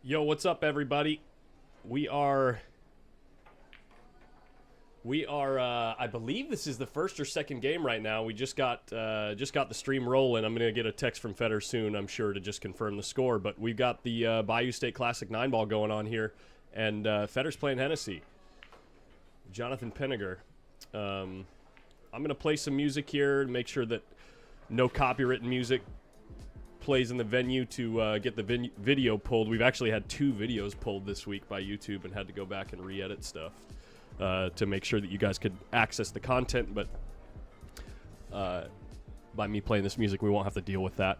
Yo, what's up, everybody? We are, I believe this is the first or second game right now. We just got the stream rolling. I'm gonna get a text from Fedor soon, I'm sure, to just confirm the score. But we've got the BAYOU State Classic 9-ball going on here, and Fedor's playing Hennessee. Jonathan Penniger. I'm gonna play some music here to make sure that no copyrighted music plays in the venue to get the video pulled. We've actually had 2 videos pulled this week by YouTube and had to go back and re-edit stuff to make sure that you guys could access the content, but by me playing this music, we won't have to deal with that.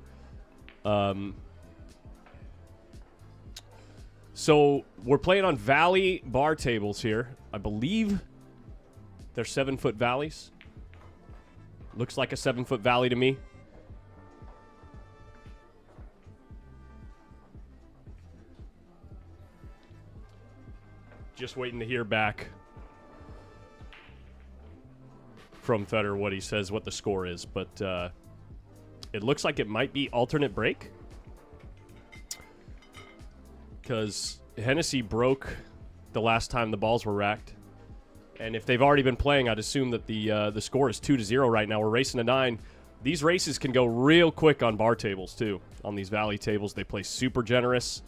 So we're playing on valley bar tables here. I believe they're 7-foot valleys. Looks like a 7-foot valley to me. Just waiting to hear back from Fedor what he says, what the score is. But it looks like it might be alternate break, because Hennessee broke the last time the balls were racked. And if they've already been playing, I'd assume that the score is 2-0 right now. We're racing to 9. These races can go real quick on bar tables, too. On these valley tables, they play super generous.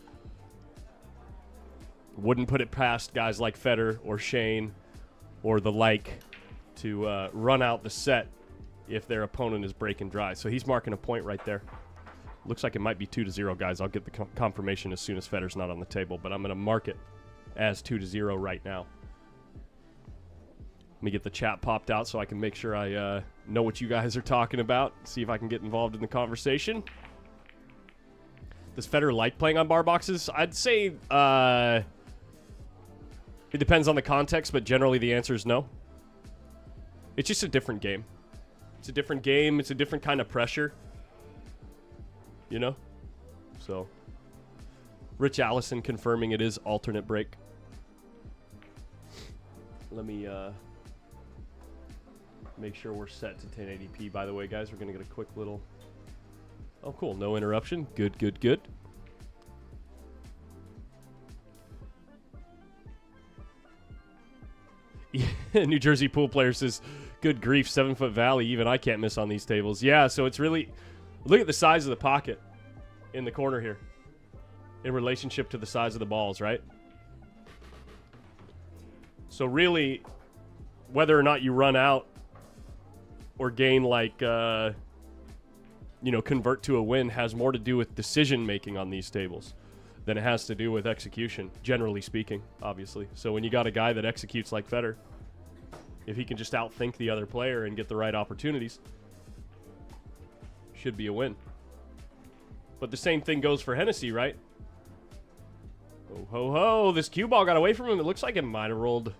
Wouldn't put it past guys like Fedor or Shane or the like to run out the set if their opponent is breaking dry. So he's marking a point right there. Looks like it might be 2-0, guys. I'll get the confirmation as soon as Fedor's not on the table, but I'm going to mark it as 2-0 right now. Let me get the chat popped out so I can make sure I know what you guys are talking about, see if I can get involved in the conversation. Does Fedor like playing on bar boxes? I'd say it depends on the context, but generally the answer is no. It's just a different game. It's a different game. It's a different kind of pressure. You know? So, Rich Allison confirming it is alternate break. Let me make sure we're set to 1080p, by the way, guys. We're going to get a quick little... Oh, cool. No interruption. Good, good, good. New Jersey pool player says, good grief, 7-foot valley. Even I can't miss on these tables. Yeah, so it's really... Look at the size of the pocket in the corner here in relationship to the size of the balls, right? So really, whether or not you run out or gain like, convert to a win has more to do with decision-making on these tables than it has to do with execution, generally speaking, obviously. So when you got a guy that executes like Fedor, if he can just outthink the other player and get the right opportunities, should be a win. But the same thing goes for Hennessee, right? Oh, ho, ho. This cue ball got away from him. It looks like it might have rolled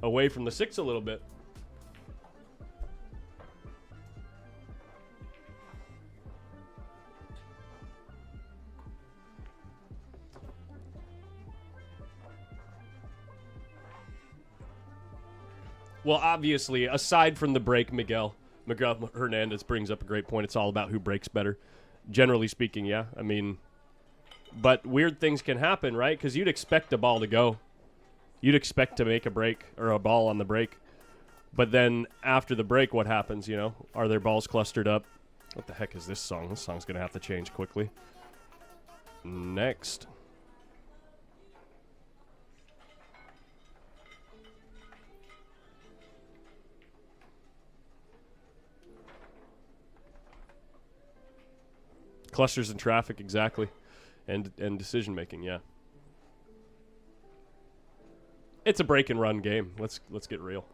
away from the 6 a little bit. Well, obviously, aside from the break, Miguel Hernandez brings up a great point. It's all about who breaks better. Generally speaking, yeah. I mean, but weird things can happen, right? Because you'd expect the ball to go. You'd expect to make a break or a ball on the break. But then after the break, what happens, you know? Are their balls clustered up? What the heck is this song? This song's going to have to change quickly. Next. Clusters in traffic, exactly. And decision making, yeah. It's a break and run game. Let's get real.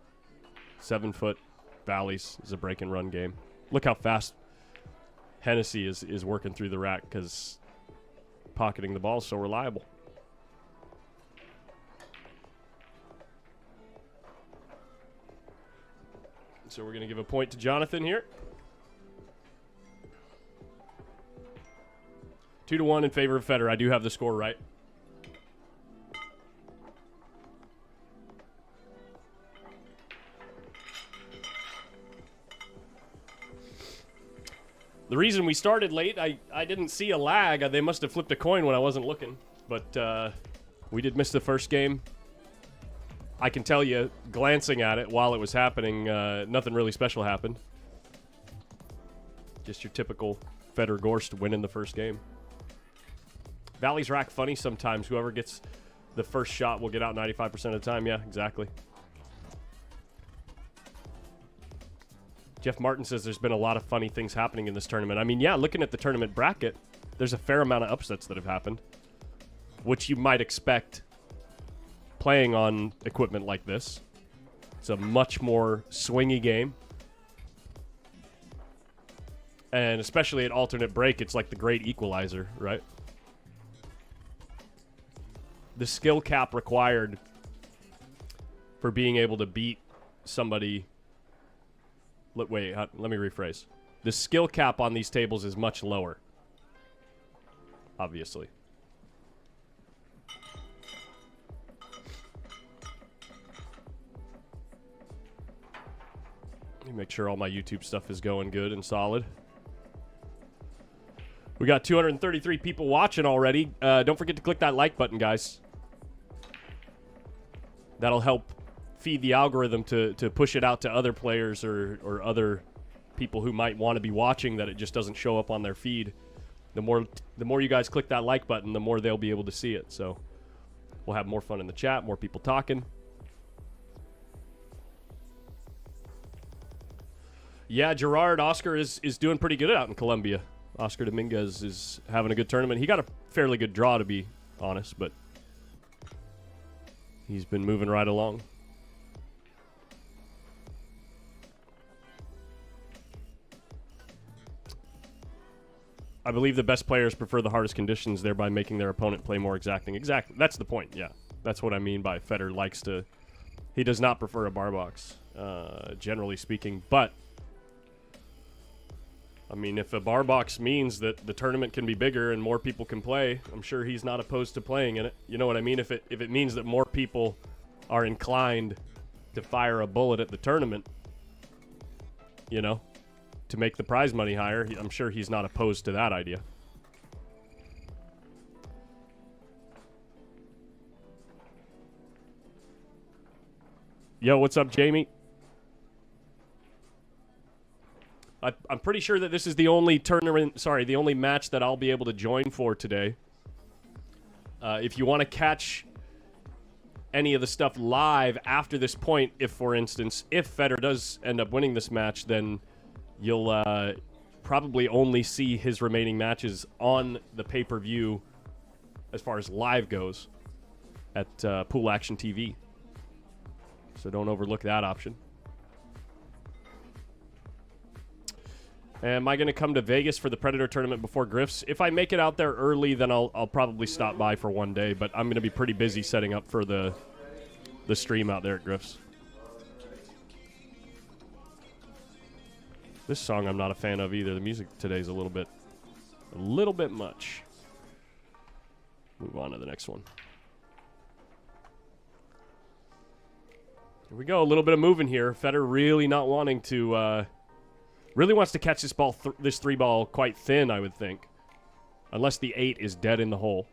7-foot valleys is a break and run game. Look how fast Hennessee is working through the rack because pocketing the ball is so reliable. So we're going to give a point to Jonathan here. 2-1 in favor of Fedor. I do have the score right. The reason we started late, I didn't see a lag. They must have flipped a coin when I wasn't looking. But we did miss the first game. I can tell you, glancing at it while it was happening, nothing really special happened. Just your typical Fedor Gorst winning the first game. Valley's rack funny sometimes. Whoever gets the first shot will get out 95% of the time. Yeah, exactly. Jeff Martin says there's been a lot of funny things happening in this tournament. I mean, yeah, looking at the tournament bracket, there's a fair amount of upsets that have happened, which you might expect playing on equipment like this. It's a much more swingy game. And especially at alternate break, it's like the great equalizer, right? The skill cap required for being able to beat somebody... Wait, let me rephrase. The skill cap on these tables is much lower, obviously. Let me make sure all my YouTube stuff is going good and solid. We got 233 people watching already. Don't forget to click that like button, guys. That'll help feed the algorithm to push it out to other players or other people who might want to be watching that it just doesn't show up on their feed. The more you guys click that like button, the more they'll be able to see it. So we'll have more fun in the chat, more people talking. Yeah, Gerard Oscar is doing pretty good out in Colombia. Oscar Dominguez is having a good tournament. He got a fairly good draw, to be honest, but he's been moving right along. I believe the best players prefer the hardest conditions, thereby making their opponent play more exacting. Exactly. That's the point, yeah. That's what I mean by Fedor likes to... He does not prefer a bar box, generally speaking. But, I mean, if a bar box means that the tournament can be bigger and more people can play, I'm sure he's not opposed to playing in it. You know what I mean? If it means that more people are inclined to fire a bullet at the tournament, you know, to make the prize money higher, I'm sure he's not opposed to that idea. Yo, what's up, Jamie? I'm pretty sure that this is the only the only match that I'll be able to join for today. If you want to catch any of the stuff live after this point, if, for instance, if Fedor does end up winning this match, then you'll probably only see his remaining matches on the pay-per-view as far as live goes at Pool Action TV. So don't overlook that option. Am I going to come to Vegas for the Predator tournament before Griff's? If I make it out there early, then I'll probably stop by for one day, but I'm going to be pretty busy setting up for the stream out there at Griff's. This song I'm not a fan of either. The music today is a little bit much. Move on to the next one. Here we go. A little bit of moving here. Fedor really not wanting to, really wants to catch this ball, this three ball quite thin, I would think. Unless the 8 is dead in the hole.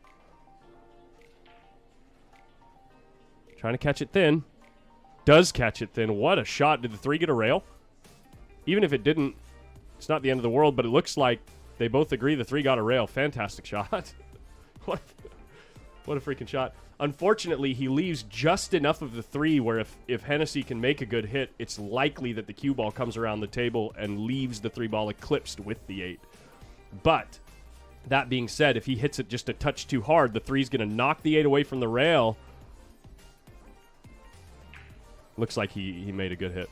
Trying to catch it thin. Does catch it thin. What a shot. Did the 3 get a rail? Even if it didn't, it's not the end of the world, but it looks like they both agree the 3 got a rail. Fantastic shot. What a freaking shot. Unfortunately, he leaves just enough of the 3 where if Hennessee can make a good hit, it's likely that the cue ball comes around the table and leaves the 3 ball eclipsed with the 8. But, that being said, if he hits it just a touch too hard, the 3's going to knock the 8 away from the rail. Looks like he made a good hit.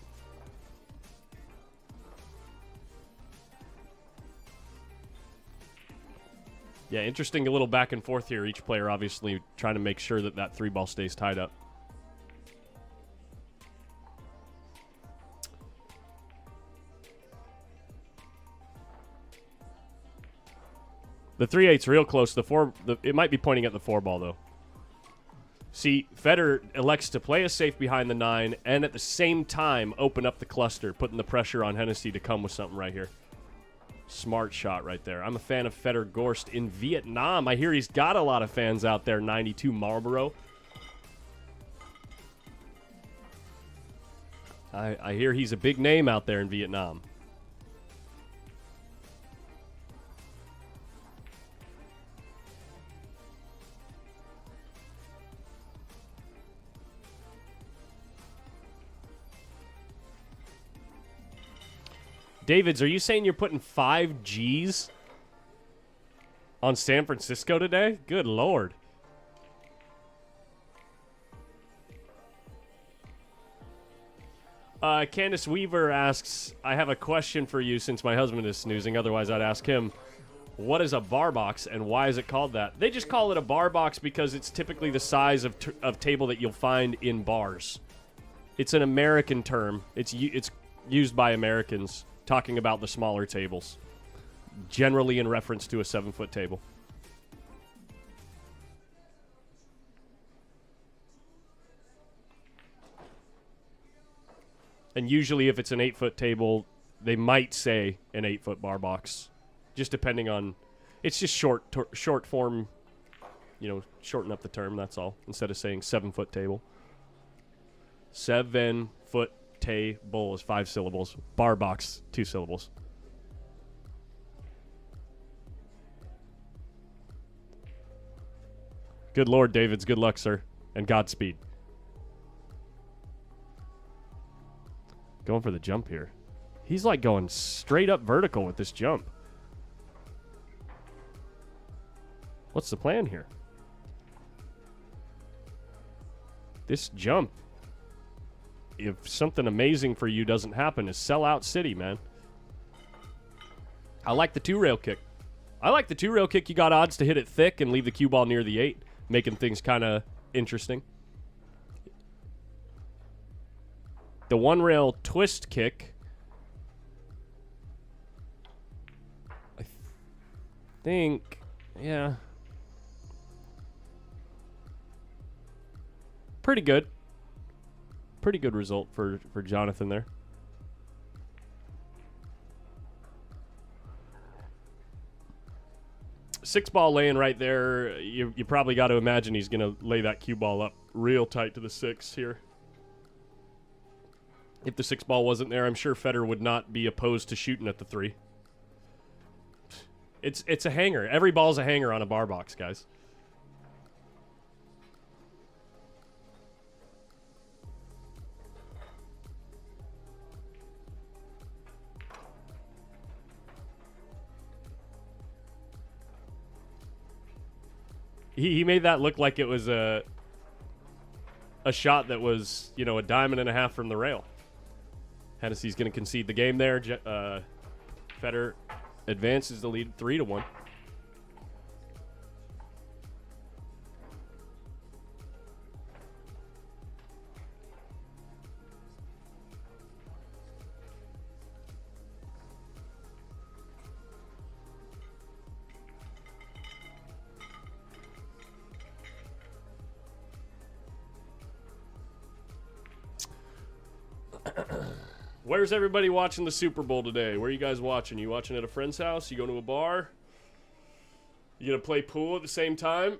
Yeah, interesting a little back and forth here. Each player obviously trying to make sure that that 3 ball stays tied up. The 3-8's real close. It might be pointing at the 4 ball, though. See, Fedor elects to play a safe behind the 9 and at the same time open up the cluster, putting the pressure on Hennessee to come with something right here. Smart shot right there. I'm a fan of Fedor Gorst in Vietnam. I hear he's got a lot of fans out there. 92 Marlboro. I hear he's a big name out there in Vietnam. Davids, are you saying you're putting 5 Gs on San Francisco today? Good Lord. Candace Weaver asks, I have a question for you since my husband is snoozing. Otherwise, I'd ask him, what is a bar box and why is it called that? They just call it a bar box because it's typically the size of table that you'll find in bars. It's an American term. It's used by Americans talking about the smaller tables, generally in reference to a 7-foot table. And usually if it's an 8-foot table, they might say an 8-foot bar box, just depending on, it's just short form, shorten up the term, that's all, instead of saying 7-foot table. 7-foot table is 5 syllables. Bar box, 2 syllables. Good Lord, Davids. Good luck, sir. And Godspeed. Going for the jump here. He's like going straight up vertical with this jump. What's the plan here? This jump, if something amazing for you doesn't happen, is sellout city, man. I like the 2-rail kick. I like the 2-rail kick. You got odds to hit it thick and leave the cue ball near the 8, making things kind of interesting. The 1-rail twist kick, I think, yeah. Pretty good. Pretty good result for Jonathan there. Six ball laying right there. You probably got to imagine he's going to lay that cue ball up real tight to the 6 here. If the 6 ball wasn't there, I'm sure Fedor would not be opposed to shooting at the 3. It's a hanger. Every ball's a hanger on a bar box, guys. He made that look like it was a shot that was, a diamond and a half from the rail. Hennessy's going to concede the game there. Fedor advances the lead 3-1. Where's everybody watching the Super Bowl today? Where are you guys watching? You watching at a friend's house? You going to a bar? You going to play pool at the same time?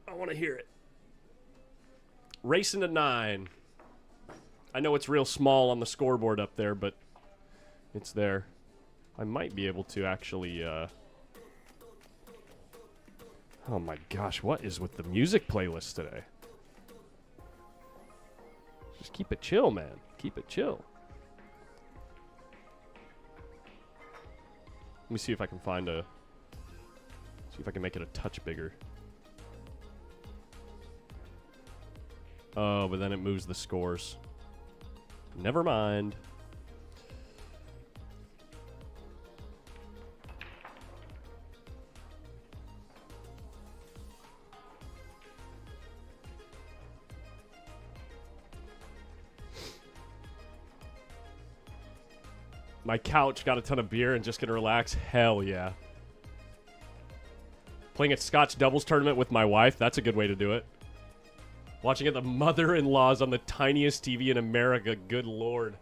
I want to hear it. Racing to 9. I know it's real small on the scoreboard up there, but it's there. I might be able to actually... Oh my gosh, what is with the music playlist today? Just keep it chill, man. Keep it chill. Let me see if I can find a... See if I can make it a touch bigger. Oh, but then it moves the scores. Never mind. My couch, got a ton of beer and just gonna relax. Hell yeah. Playing at Scotch doubles tournament with my wife. That's a good way to do it. Watching at the mother-in-law's on the tiniest TV in America. Good Lord.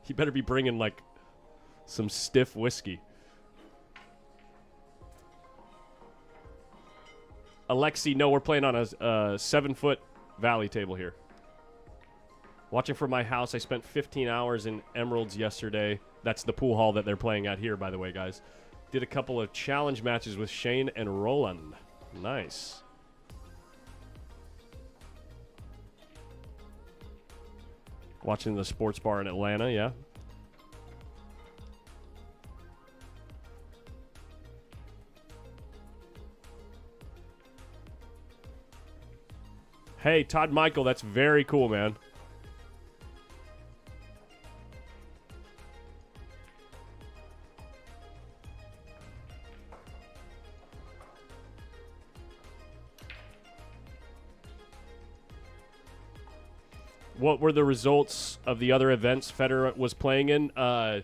You better be bringing like Some stiff whiskey. Alexi, no, we're playing on a 7-foot valley table here. Watching from my house, I spent 15 hours in Emeralds yesterday. That's the pool hall that they're playing at here, by the way, guys. Did a couple of challenge matches with Shane and Roland. Nice. Watching the sports bar in Atlanta, yeah. Hey, Todd Michael, that's very cool, man. What were the results of the other events Fedor was playing in? The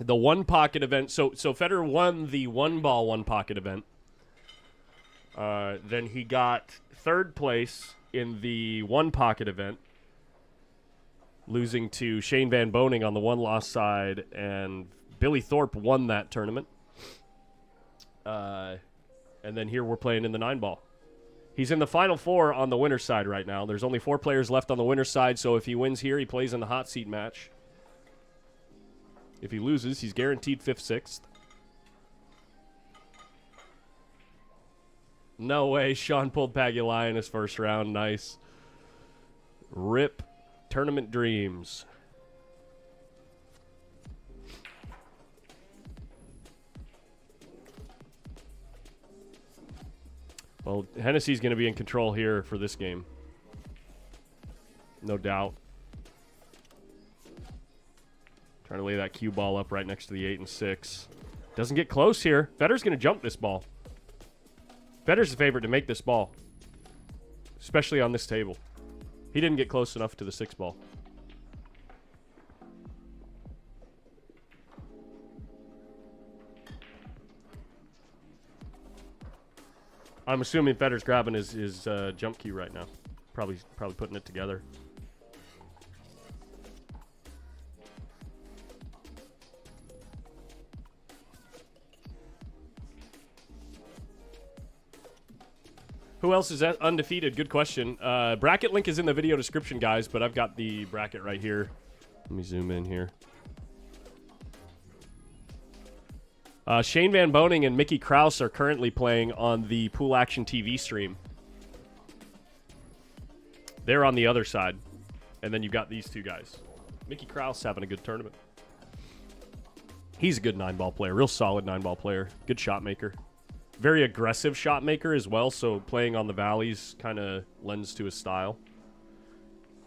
one pocket event. So Fedor won the one ball, one pocket event. Then he got third place in the one pocket event, losing to Shane Van Boning on the one loss side, and Billy Thorpe won that tournament. And then here we're playing in the 9-ball. He's in the Final Four on the winner's side right now. There's only 4 players left on the winner's side, so if he wins here, he plays in the hot seat match. If he loses, he's guaranteed 5th, 6th. No way. Sean pulled Pagulai in his first round. Nice. RIP Tournament Dreams. Well, Hennessy's going to be in control here for this game. No doubt. Trying to lay that cue ball up right next to the 8 and 6. Doesn't get close here. Fedor's going to jump this ball. Fedor's the favorite to make this ball, especially on this table. He didn't get close enough to the 6 ball. I'm assuming Fedor's grabbing his jump cue right now. Probably putting it together. Who else is undefeated? Good question. Bracket link is in the video description, guys, but I've got the bracket right here. Let me zoom in here. Shane Van Boning and Mickey Krause are currently playing on the Pool Action TV stream. They're on the other side. And then you've got these two guys. Mickey Krause having a good tournament. He's a good 9-ball player. Real solid 9-ball player. Good shot maker. Very aggressive shot maker as well, so playing on the valleys kind of lends to his style.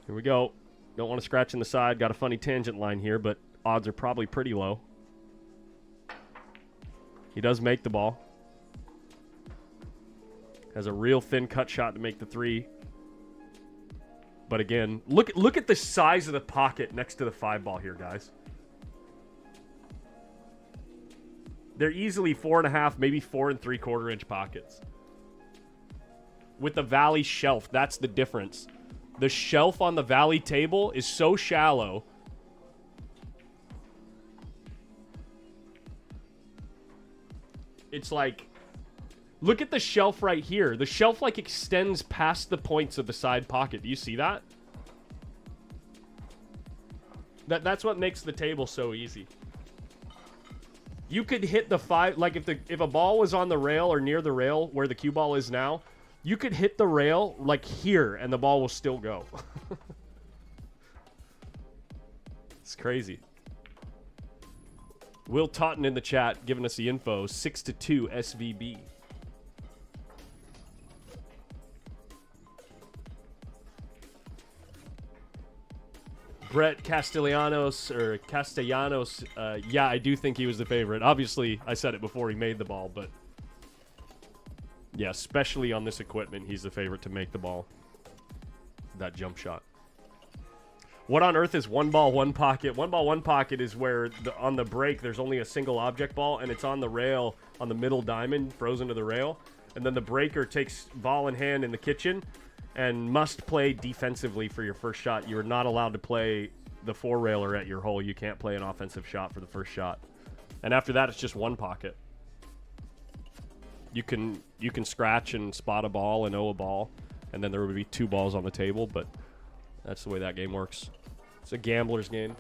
Here we go. Don't want to scratch in the side. Got a funny tangent line here, but odds are probably pretty low. He does make the ball. Has a real thin cut shot to make the 3. But again, look at the size of the pocket next to the 5 ball here, guys. They're easily 4.5, maybe 4 3/4 inch pockets. With the valley shelf, that's the difference. The shelf on the valley table is so shallow. It's like, look at the shelf right here. The shelf like extends past the points of the side pocket. Do you see that? That's what makes the table so easy. You could hit the 5, like if a ball was on the rail or near the rail where the cue ball is now, you could hit the rail like here and the ball will still go. It's crazy. Will Totten in the chat giving us the info. 6-2 SVB. Brett Castellanos, yeah, I do think he was the favorite. Obviously, I said it before he made the ball, but yeah, especially on this equipment, he's the favorite to make the ball. That jump shot. What on earth is 1 ball, 1 pocket? 1 ball, 1 pocket is where on the break, there's only a single object ball, and it's on the rail on the middle diamond, frozen to the rail. And then the breaker takes ball in hand in the kitchen and must play defensively for your first shot. You're not allowed to play the 4-railer at your hole. You can't play an offensive shot for the first shot. And after that, it's just one pocket. You can scratch and spot a ball and owe a ball, and then there would be 2 balls on the table, but that's the way that game works. It's a gambler's game.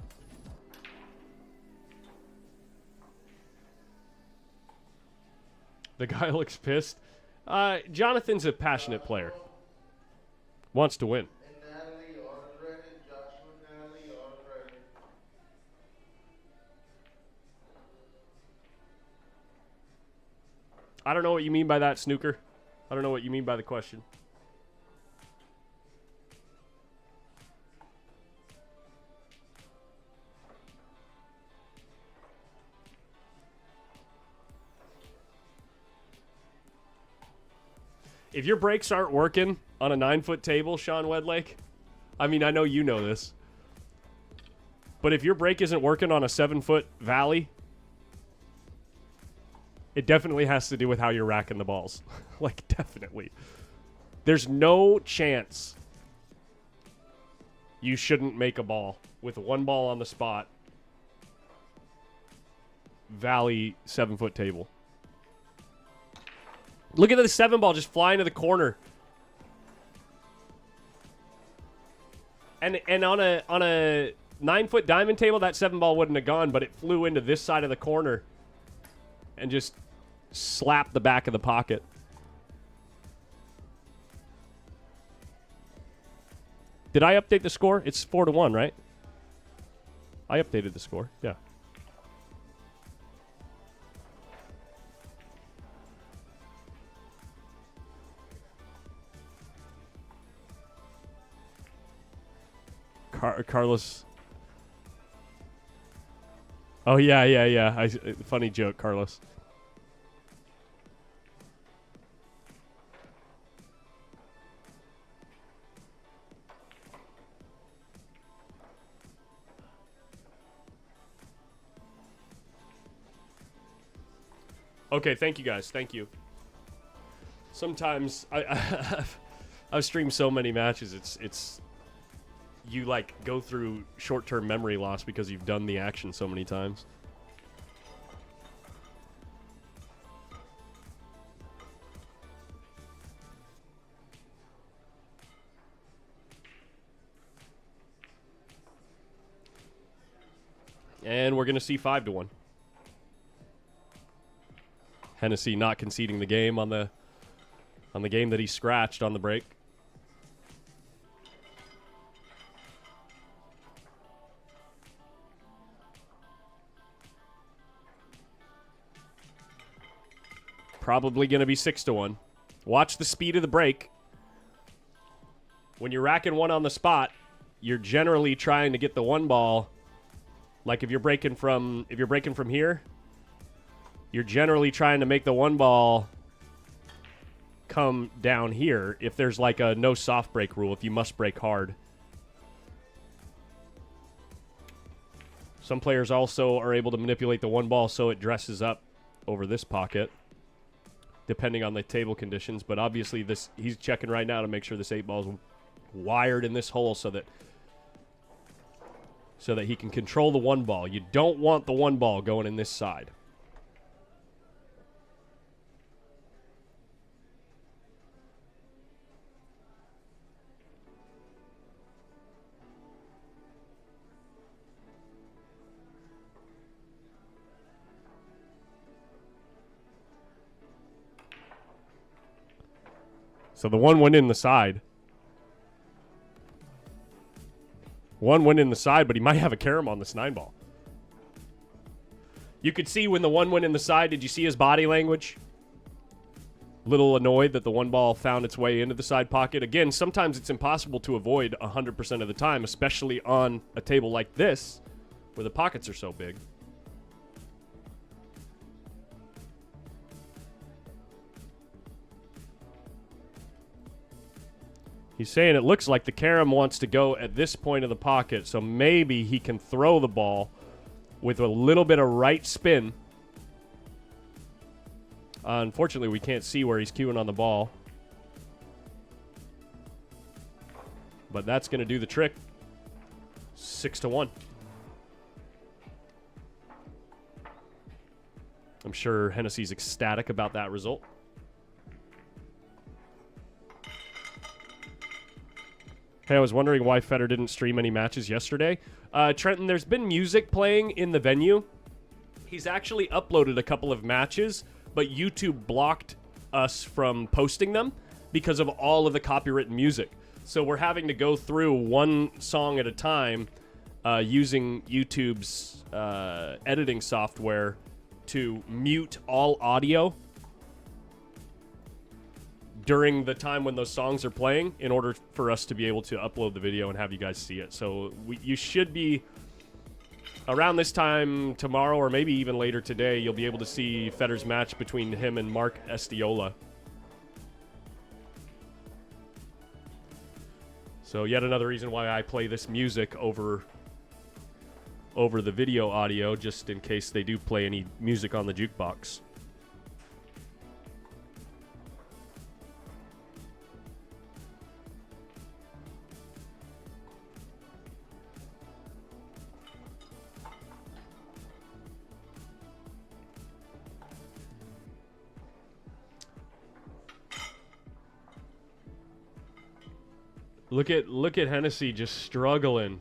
The guy looks pissed. Jonathan's a passionate player. Wants to win. I don't know what you mean by that, Snooker. I don't know what you mean by the question. If your brakes aren't working on a 9-foot table, Sean Wedlake, I mean, I know you know this, but if your brake isn't working on a 7-foot valley, it definitely has to do with how you're racking the balls. Like, definitely. There's no chance you shouldn't make a ball with 1 ball on the spot. Valley 7-foot table. Look at the 7 ball just flying to the corner. And on a 9-foot diamond table, that 7 ball wouldn't have gone, but it flew into this side of the corner and just slapped the back of the pocket. Did I update the score? It's 4-1, right? I updated the score. Yeah. Carlos. Oh, yeah. Funny joke, Carlos. Okay, thank you guys. Thank you. Sometimes I've streamed so many matches. It's you like go through short-term memory loss because you've done the action so many times. And we're going to see 5-1. Hennessee not conceding the game on the game that he scratched on the break. Probably going to be 6-1. Watch the speed of the break. When you're racking 1 on the spot, you're generally trying to get the 1 ball. Like if you're breaking from here, you're generally trying to make the 1 ball come down here. If there's like a no soft break rule, if you must break hard. Some players also are able to manipulate the 1 ball so it dresses up over this pocket, depending on the table conditions. But obviously he's checking right now to make sure this 8 ball is wired in this hole so that he can control the 1 ball. You don't want the 1 ball going in this side. So the 1 went in the side. 1 went in the side, but he might have a carom on this 9 ball. You could see when the 1 went in the side, did you see his body language? Little annoyed that the 1 ball found its way into the side pocket. Again, sometimes it's impossible to avoid 100% of the time, especially on a table like this, where the pockets are so big. He's saying it looks like the carom wants to go at this point of the pocket, so maybe he can throw the ball with a little bit of right spin. Unfortunately, we can't see where he's cueing on the ball. But that's going to do the trick. 6-1. I'm sure Hennessy's ecstatic about that result. Hey, I was wondering why Fedor didn't stream any matches yesterday. Trenton, there's been music playing in the venue. He's actually uploaded a couple of matches, but YouTube blocked us from posting them because of all of the copywritten music. So we're having to go through one song at a time using YouTube's editing software to mute all audio during the time when those songs are playing in order for us to be able to upload the video and have you guys see it. So you should be, around this time tomorrow or maybe even later today, you'll be able to see Fedor's match between him and Mark Estiola. So yet another reason why I play this music over the video audio, just in case they do play any music on the jukebox. Look at Hennessy just struggling.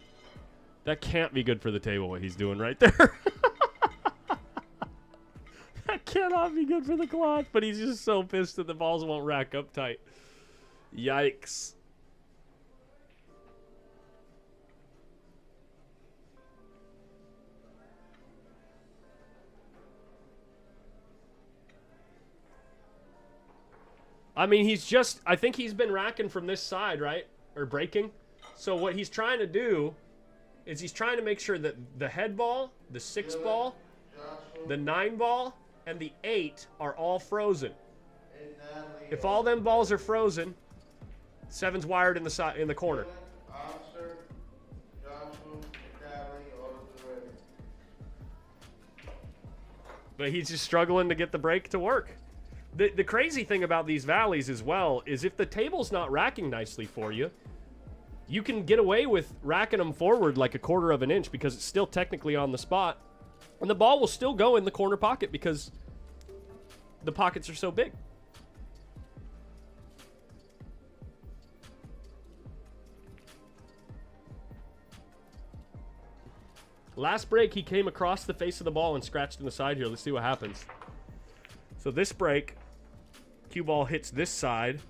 That can't be good for the table, what he's doing right there. That cannot be good for the cloth, but he's just so pissed that the balls won't rack up tight. Yikes. I mean, I think he's been racking from this side, right? Or breaking. So what he's trying to do is he's trying to make sure that the head ball, the 6 ball, the 9 ball, and the 8 are all frozen. If all them balls are frozen, 7's wired in the corner. But he's just struggling to get the break to work. The crazy thing about these valleys as well is if the table's not racking nicely for you, you can get away with racking them forward like a 1/4 of an inch because it's still technically on the spot. And the ball will still go in the corner pocket because the pockets are so big. Last break, he came across the face of the ball and scratched in the side here. Let's see what happens. So this break, cue ball hits this side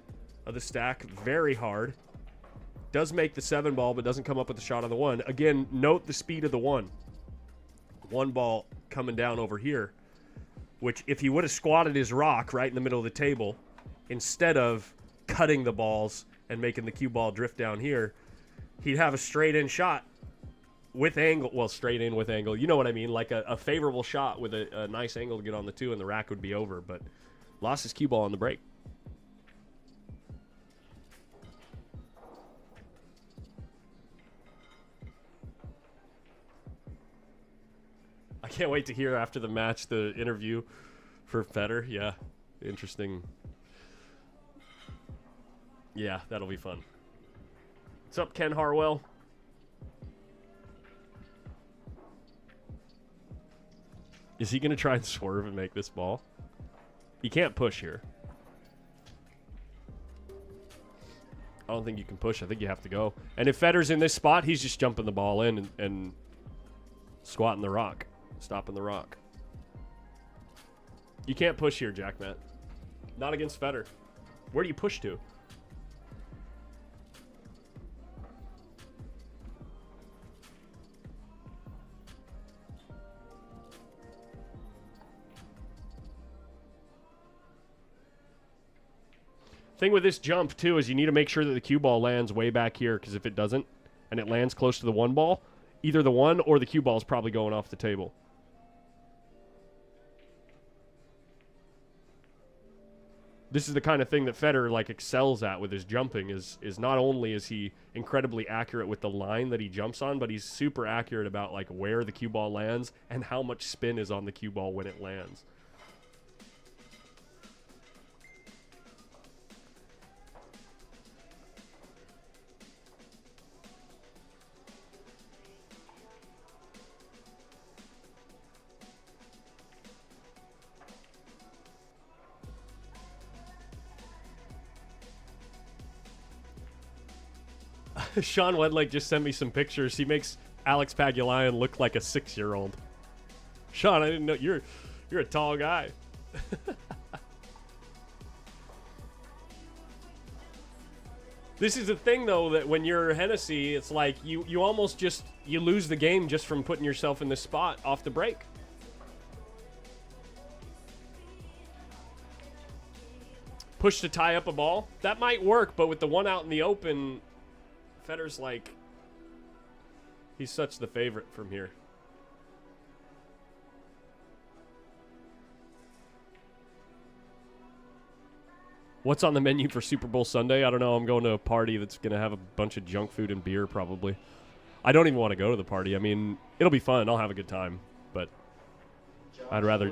of the stack very hard. Does make the 7 ball, but doesn't come up with the shot on the 1. Again, note the speed of the 1. 1 ball coming down over here, which if he would have squatted his rock right in the middle of the table, instead of cutting the balls and making the cue ball drift down here, he'd have a straight in shot with angle. Well, straight in with angle. You know what I mean? Like a favorable shot with a nice angle to get on the 2, and the rack would be over. But lost his cue ball on the break. I can't wait to hear after the match the interview for Fedor. Yeah, interesting. Yeah, that'll be fun. What's up, Ken Harwell? Is he going to try and swerve and make this ball? He can't push here. I don't think you can push. I think you have to go. And if Fedor's in this spot, he's just jumping the ball in and squatting the rock. Stopping the rock. You can't push here, Jack Matt. Not against Fedor. Where do you push to? Thing with this jump, too, is you need to make sure that the cue ball lands way back here, because if it doesn't, and it lands close to the 1 ball, either the 1 or the cue ball is probably going off the table. This is the kind of thing that Fedor like excels at with his jumping, is not only is he incredibly accurate with the line that he jumps on, but he's super accurate about like where the cue ball lands and how much spin is on the cue ball when it lands. Sean Wedlake just sent me some pictures. He makes Alex Pagulayan look like a 6-year-old. Sean, I didn't know you're a tall guy. This is the thing, though, that when you're Hennessee, it's like you almost just you lose the game just from putting yourself in this spot off the break. Push to tie up a ball. That might work, but with the one out in the open, Feder's like, he's such the favorite from here. What's on the menu for Super Bowl Sunday? I don't know. I'm going to a party that's going to have a bunch of junk food and beer, probably. I don't even want to go to the party. I mean, it'll be fun. I'll have a good time. But I'd rather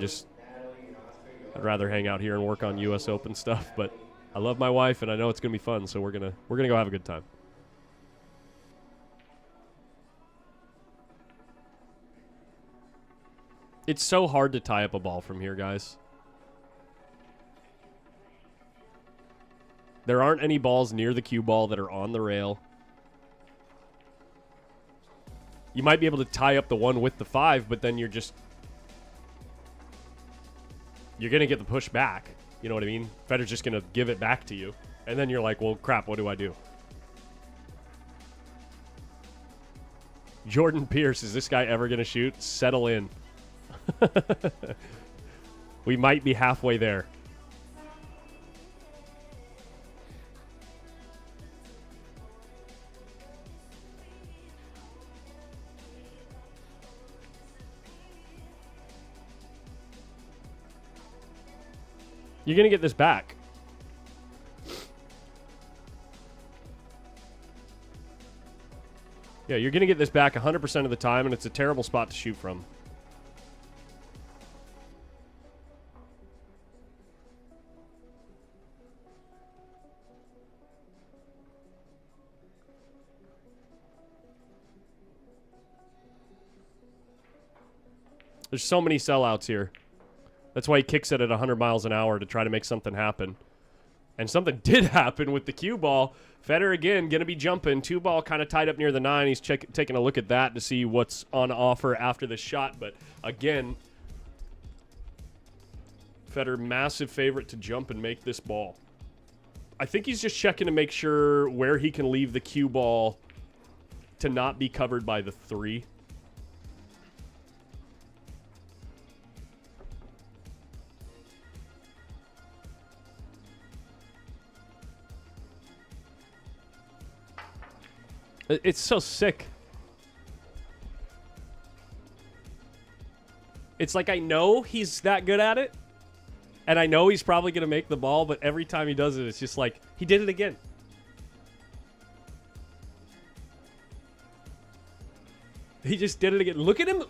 hang out here and work on U.S. Open stuff. But I love my wife, and I know it's going to be fun, so we're gonna go have a good time. It's so hard to tie up a ball from here, guys. There aren't any balls near the cue ball that are on the rail. You might be able to tie up the one with the 5, but then you're going to get the push back. You know what I mean? Feder's just going to give it back to you. And then you're like, well, crap, what do I do? Jordan Pierce, is this guy ever going to shoot? Settle in. We might be halfway there. You're going to get this back. Yeah, you're going to get this back 100% of the time, and it's a terrible spot to shoot from. There's so many sellouts here. That's why he kicks it at 100 miles an hour to try to make something happen. And something did happen with the cue ball. Federer, again, going to be jumping. 2 ball kind of tied up near the 9. He's taking a look at that to see what's on offer after the shot. But, again, Federer, massive favorite to jump and make this ball. I think he's just checking to make sure where he can leave the cue ball to not be covered by the 3. It's so sick. It's like I know he's that good at it, and I know he's probably going to make the ball, but every time he does it, it's just like, he did it again. He just did it again. Look at him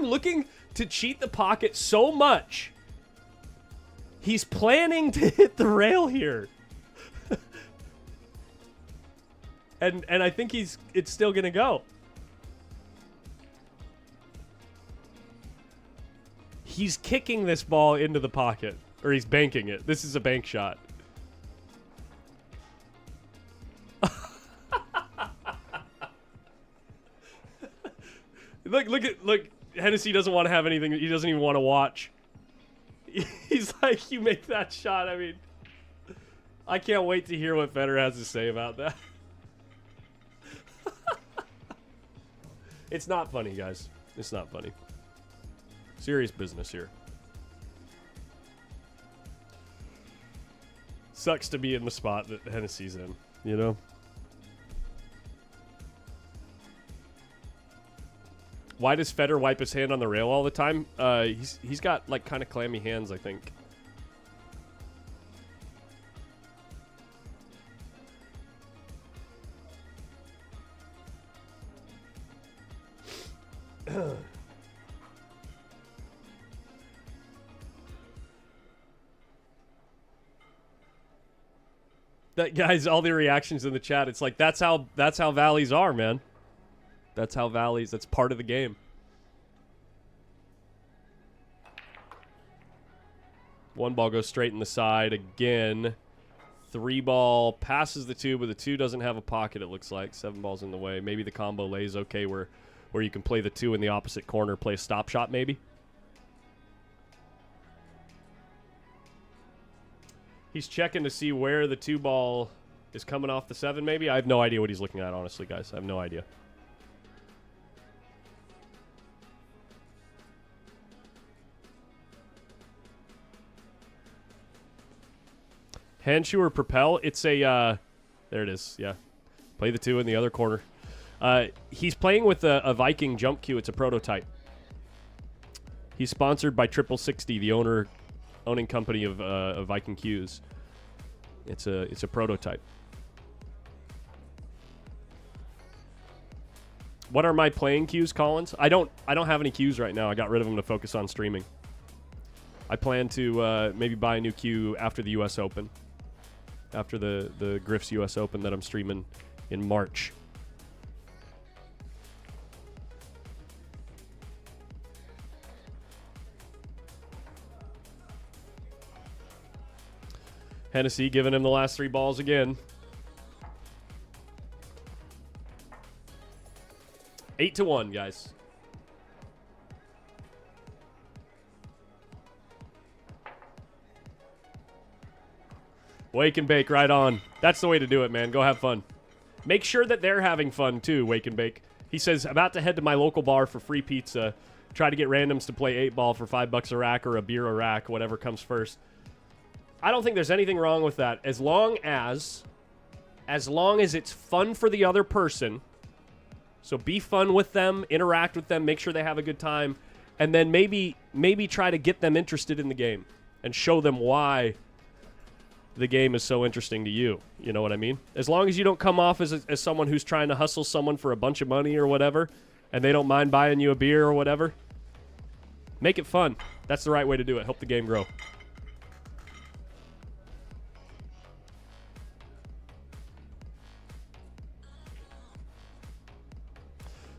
looking to cheat the pocket so much. He's planning to hit the rail here. And I think it's still going to go. He's kicking this ball into the pocket. Or he's banking it. This is a bank shot. Look. Hennessee doesn't want to have anything. He doesn't even want to watch. He's like, you make that shot. I mean, I can't wait to hear what Federer has to say about that. It's not funny, guys. It's not funny. Serious business here. Sucks to be in the spot that Hennessy's in, you know? Why does Federer wipe his hand on the rail all the time? He's got, like, kind of clammy hands, I think. That guys, all the reactions in the chat, it's like that's how valleys are, man. That's how valleys, that's part of the game. One ball goes straight in the side again. 3 ball passes the 2, but the 2 doesn't have a pocket, it looks like. 7 balls in the way. Maybe the combo lays okay where you can play the 2 in the opposite corner, play a stop shot maybe. He's checking to see where the 2 ball is coming off the 7 maybe. I have no idea what he's looking at, honestly, guys. I have no idea. Handshoe or Propel? It's a, there it is, yeah. Play the 2 in the other corner. He's playing with a Viking jump cue. It's a prototype. He's sponsored by 6060, the owning company of Viking cues. It's a prototype. What are my playing cues, Collins? I don't have any cues right now. I got rid of them to focus on streaming. I plan to maybe buy a new cue after the U.S. Open. After the Griff's U.S. Open that I'm streaming in March. Hennessee giving him the last 3 balls again. 8-1, guys. Wake and bake right on. That's the way to do it, man. Go have fun. Make sure that they're having fun, too, Wake and bake. He says, about to head to my local bar for free pizza. Try to get randoms to play 8-ball for $5 a rack or a beer a rack, whatever comes first. I don't think there's anything wrong with that. As long as it's fun for the other person. So be fun with them, interact with them, make sure they have a good time, and then maybe try to get them interested in the game and show them why the game is so interesting to you. You know what I mean? As long as you don't come off as someone who's trying to hustle someone for a bunch of money or whatever, and they don't mind buying you a beer or whatever, make it fun. That's the right way to do it. Help the game grow.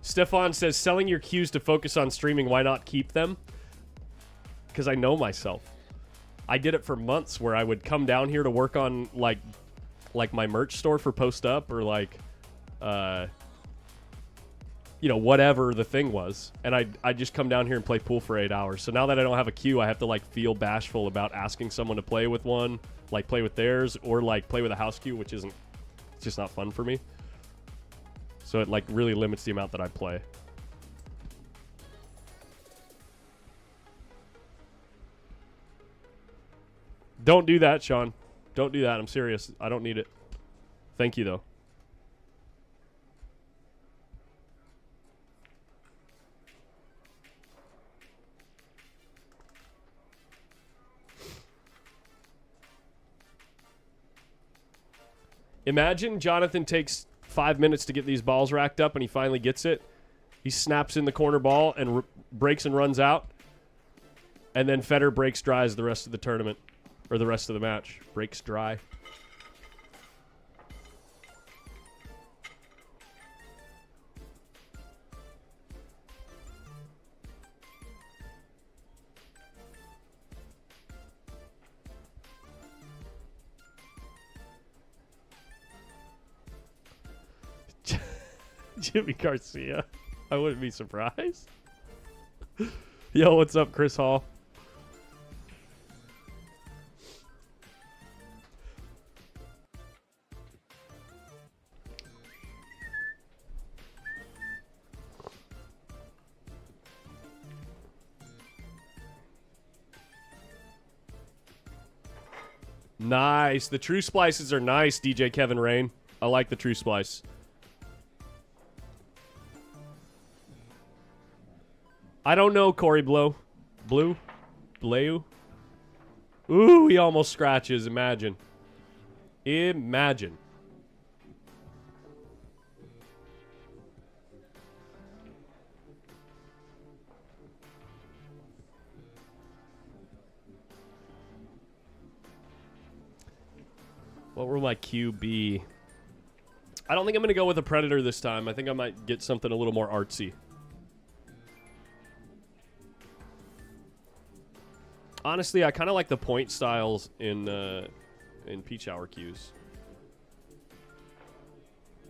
Stefan says, selling your cues to focus on streaming, why not keep them? Because I know myself. I did it for months where I would come down here to work on like my merch store for Post Up or like whatever the thing was, and I'd just come down here and play pool for 8 hours. So now that I don't have a cue, I have to like feel bashful about asking someone to play with one, like play with theirs or like play with a house cue, which it's just not fun for me. So it like really limits the amount that I play. Don't do that, Sean. Don't do that. I'm serious. I don't need it. Thank you, though. Imagine Jonathan takes 5 minutes to get these balls racked up and he finally gets it. He snaps in the corner ball and breaks and runs out. And then Fedor breaks dries the rest of the tournament. Or the rest of the match. Breaks dry. Jimmy Garcia. I wouldn't be surprised. Yo, what's up, Chris Hall? Nice. The true splices are nice, DJ Kevin Rain. I like the true splice. I don't know, Corey Blow. BAYOU? Ooh, he almost scratches. Imagine. Imagine. What will my cue be? I don't think I'm going to go with a Predator this time. I think I might get something a little more artsy. Honestly, I kind of like the point styles in in Peach Hour cues.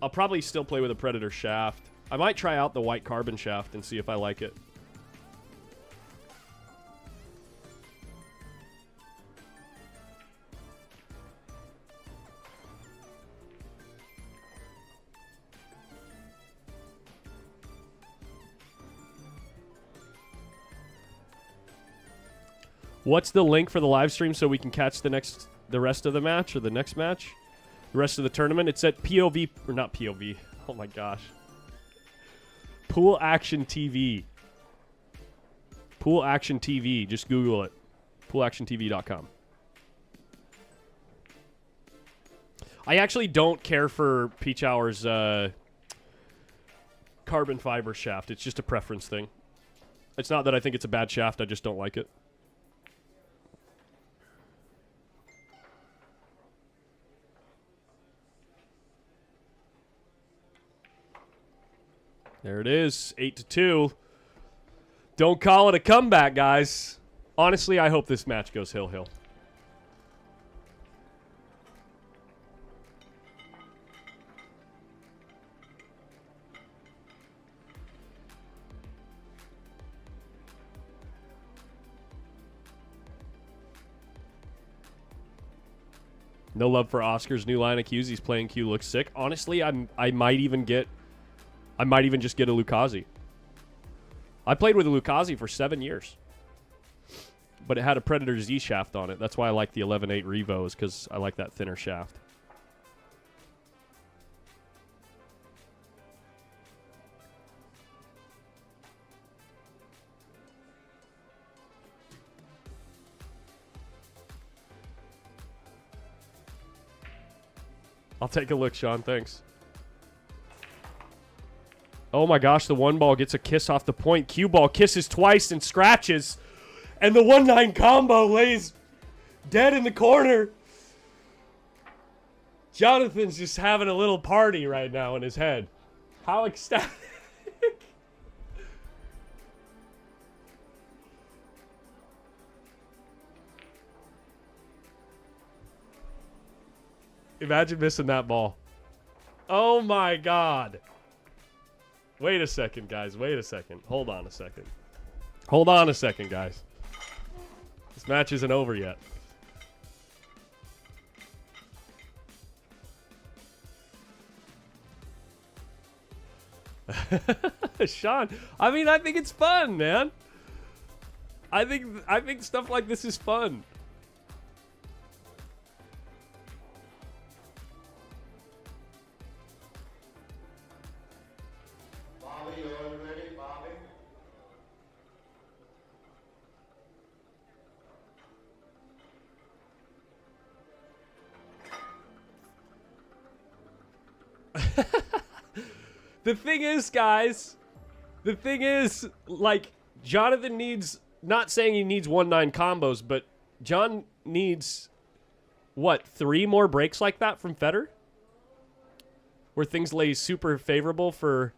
I'll probably still play with a Predator shaft. I might try out the white carbon shaft and see if I like it. What's the link for the live stream so we can catch the rest of the match or the next match? The rest of the tournament? It's at POV, or not POV. Oh my gosh. Pool Action TV. Pool Action TV. Just Google it. PoolActionTV.com. I actually don't care for Peach Hour's carbon fiber shaft. It's just a preference thing. It's not that I think it's a bad shaft. I just don't like it. There it is, 8-2. Don't call it a comeback, guys. Honestly, I hope this match goes hill-hill. No love for Oscar's new line of cues. He's playing Q looks sick. Honestly, I might even just get a Lucazi. I played with a Lucazi for 7 years. But it had a Predator Z shaft on it. That's why I like the 11.8 Revo, is because I like that thinner shaft. I'll take a look, Sean. Thanks. Oh my gosh, the one ball gets a kiss off the point. Cue ball kisses twice and scratches. And the 1-9 combo lays dead in the corner. Jonathan's just having a little party right now in his head. How ecstatic. Imagine missing that ball. Oh my God. Wait a second, guys. Wait a second. Hold on a second. Hold on a second, guys. This match isn't over yet. Sean, I mean, I think it's fun, man. I think stuff like this is fun. Bobby, you ready, Bobby? The thing is, guys, the thing is, like, Jonathan needs, not saying he needs 1-9 combos, but John needs, what, 3 more breaks like that from Fedor? Where things lay super favorable for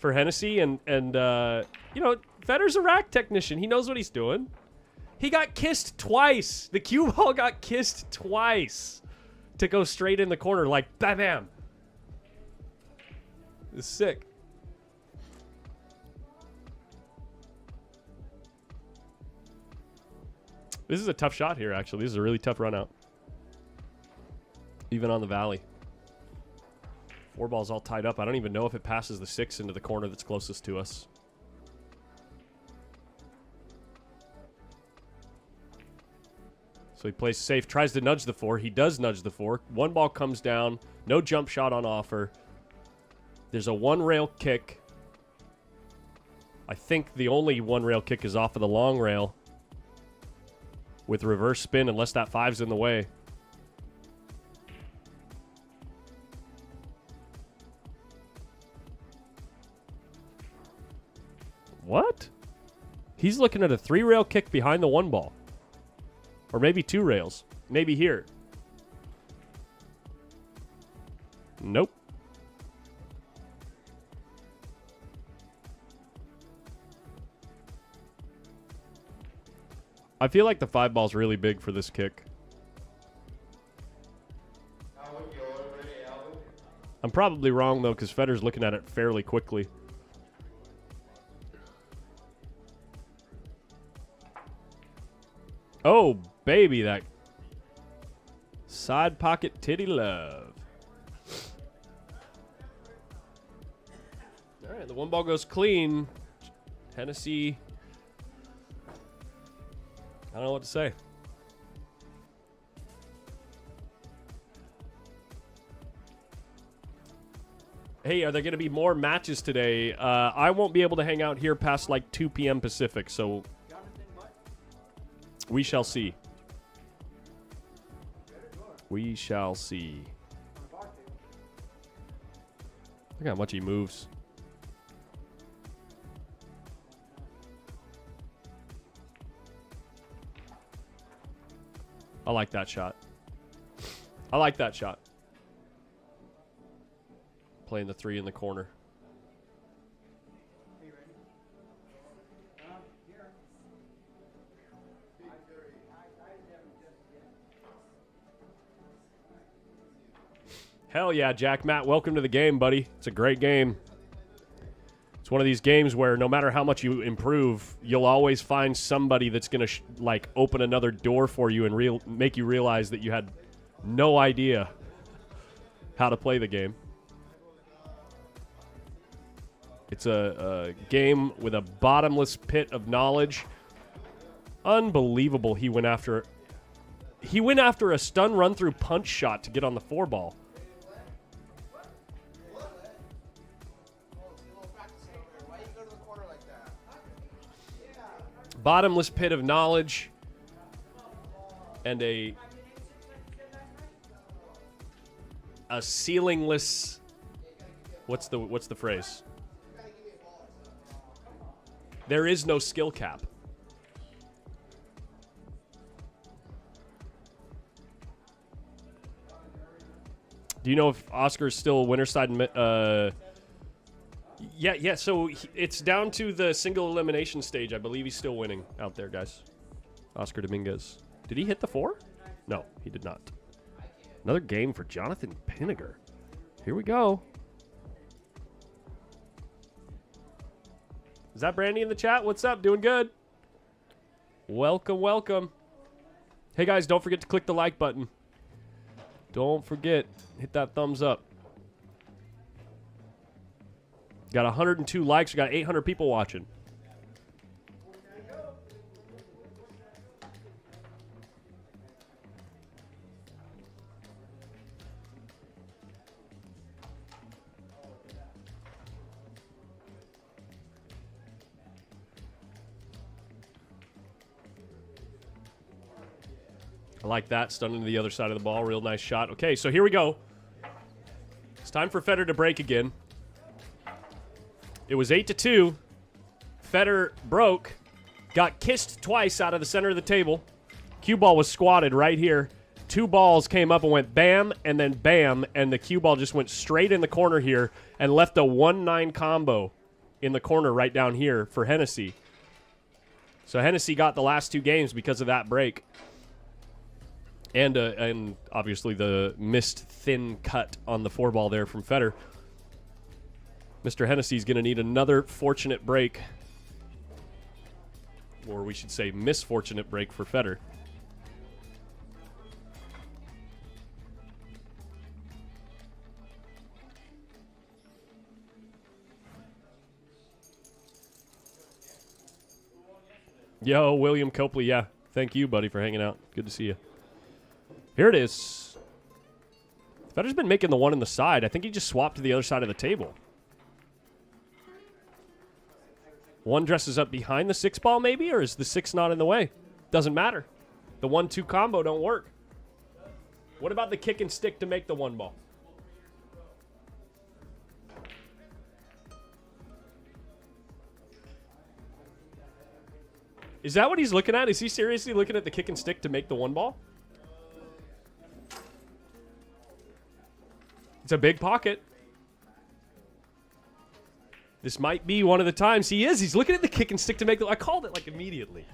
Hennessee, and you know, Fedor's a rack technician. He knows what he's doing. He got kissed twice. The cue ball got kissed twice to go straight in the corner, like, bam, bam. It's sick. This is a tough shot here, actually. This is a really tough run out. Even on the valley. 4 balls all tied up. I don't even know if it passes the 6 into the corner that's closest to us. So he plays safe, tries to nudge the 4. He does nudge the 4. 1 ball comes down. No jump shot on offer. There's a 1-rail kick. I think the only 1-rail kick is off of the long rail. With reverse spin, unless that 5's in the way. What? He's looking at a 3-rail kick behind the 1 ball. Or maybe 2 rails. Maybe here. Nope. I feel like the 5 ball's really big for this kick. I'm probably wrong, though, because Fedor's looking at it fairly quickly. Oh, baby, that side pocket titty love. All right, the one ball goes clean. Hennessee. I don't know what to say. Hey, are there going to be more matches today? I won't be able to hang out here past like 2 p.m. Pacific, so we shall see. We shall see. Look how much he moves. I like that shot. I like that shot. Playing the 3 in the corner. Hell yeah, Jack Matt. Welcome to the game, buddy. It's a great game. It's one of these games where no matter how much you improve, you'll always find somebody that's going to like open another door for you and make you realize that you had no idea how to play the game. It's a game with a bottomless pit of knowledge. Unbelievable. He went after a stun run through punch shot to get on the 4 ball. Bottomless pit of knowledge and a ceilingless. What's the phrase? There is no skill cap. Do you know if Oscar's still winner side? Yeah. So it's down to the single elimination stage. I believe he's still winning out there, guys. Oscar Dominguez. Did he hit the 4? No, he did not. Another game for Jonathan Pinniger. Here we go. Is that Brandy in the chat? What's up? Doing good? Welcome, welcome. Hey, guys, don't forget to click the like button. Don't forget. Hit that thumbs up. Got 102 likes. We got 800 people watching. I like that. Stunning to the other side of the ball. Real nice shot. Okay, so here we go. It's time for Fedor to break again. It was 8-2. Fedor broke. Got kissed twice out of the center of the table. Cue ball was squatted right here. 2 balls came up and went bam and then bam. And the cue ball just went straight in the corner here and left a 1-9 combo in the corner right down here for Hennessee. So Hennessee got the last 2 games because of that break. And obviously the missed thin cut on the 4 ball there from Fedor. Mr. Hennessy's going to need another fortunate break. Or we should say misfortunate break for Fedor. Yo, William Copley, yeah. Thank you, buddy, for hanging out. Good to see you. Here it is. Fedor's been making the 1 in the side. I think he just swapped to the other side of the table. 1 dresses up behind the 6 ball maybe, or is the 6 not in the way? Doesn't matter. The 1-2 combo don't work. What about the kick and stick to make the 1 ball? Is that what he's looking at? Is he seriously looking at the kick and stick to make the 1 ball? It's a big pocket. This might be one of the times he is. He's looking at the kick and stick to make the... I called it like immediately.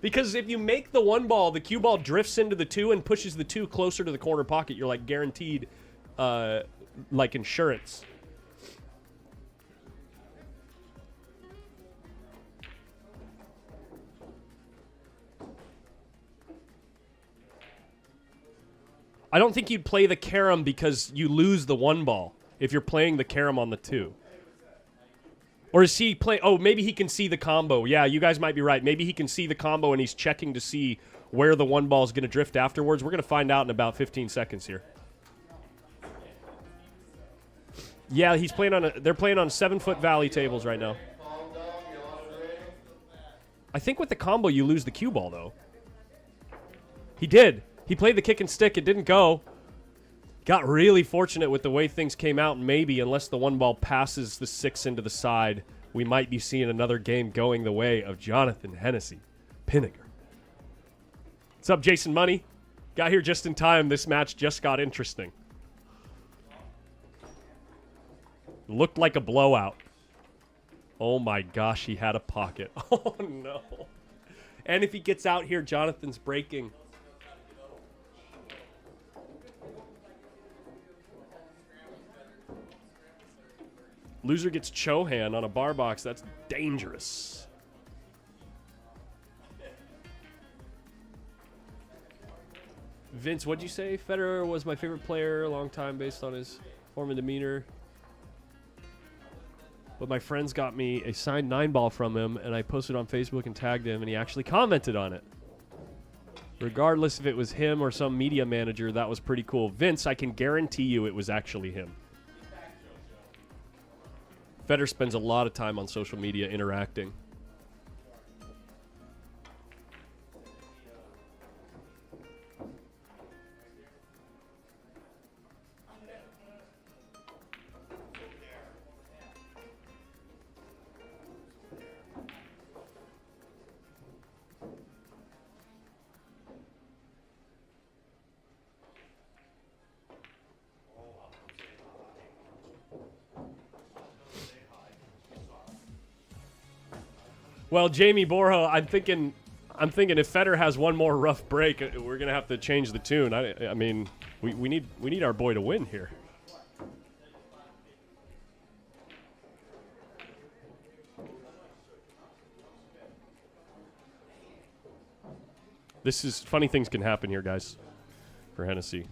Because if you make the 1 ball, the cue ball drifts into the 2 and pushes the 2 closer to the corner pocket. You're like guaranteed like insurance. I don't think you'd play the carom because you lose the 1 ball if you're playing the carom on the 2. Or is he play? Oh, maybe he can see the combo. Yeah, you guys might be right. Maybe he can see the combo and he's checking to see where the 1 ball is going to drift afterwards. We're going to find out in about 15 seconds here. Yeah, he's playing on they're playing on 7-foot valley tables right now. I think with the combo you lose the cue ball though. He did. He played the kick and stick. It didn't go. Got really fortunate with the way things came out. Maybe, unless the 1 ball passes the 6 into the side, we might be seeing another game going the way of Jonathan Hennessee Pinniger. What's up, Jason Money? Got here just in time. This match just got interesting. Looked like a blowout. Oh my gosh, he had a pocket. Oh no. And if he gets out here, Jonathan's breaking. Loser gets Chohan on a bar box. That's dangerous. Vince, what'd you say? Federer was my favorite player a long time based on his form and demeanor. But my friends got me a signed 9-ball from him, and I posted on Facebook and tagged him, and he actually commented on it. Regardless if it was him or some media manager, that was pretty cool. Vince, I can guarantee you it was actually him. Federer spends a lot of time on social media interacting. Well, Jamie Borja, I'm thinking if Federer has one more rough break, we're gonna have to change the tune. I mean, we need our boy to win here. This is funny things can happen here, guys, for Hennessee.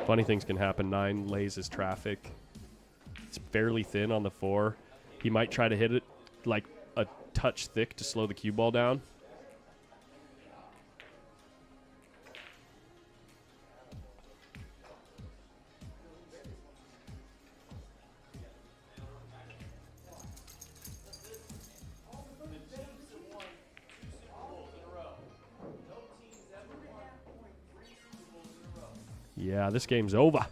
Funny things can happen. 9 lays his traffic. It's fairly thin on the 4. He might try to hit it like a touch thick to slow the cue ball down. Yeah, this game's over.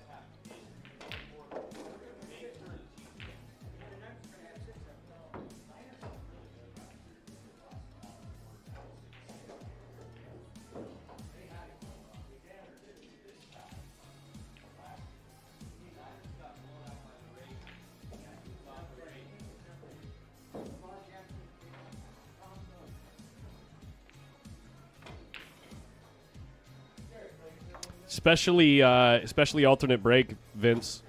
Especially alternate break, Vince.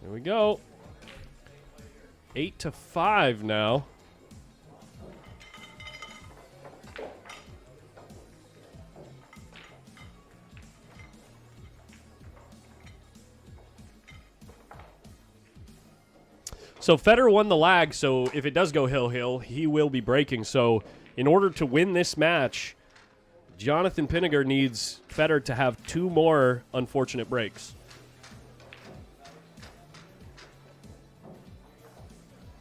Here we go. 8-5 now. So Federer won the lag, so if it does go hill, he will be breaking. So in order to win this match, Jonathan Pinniger needs Federer to have 2 more unfortunate breaks.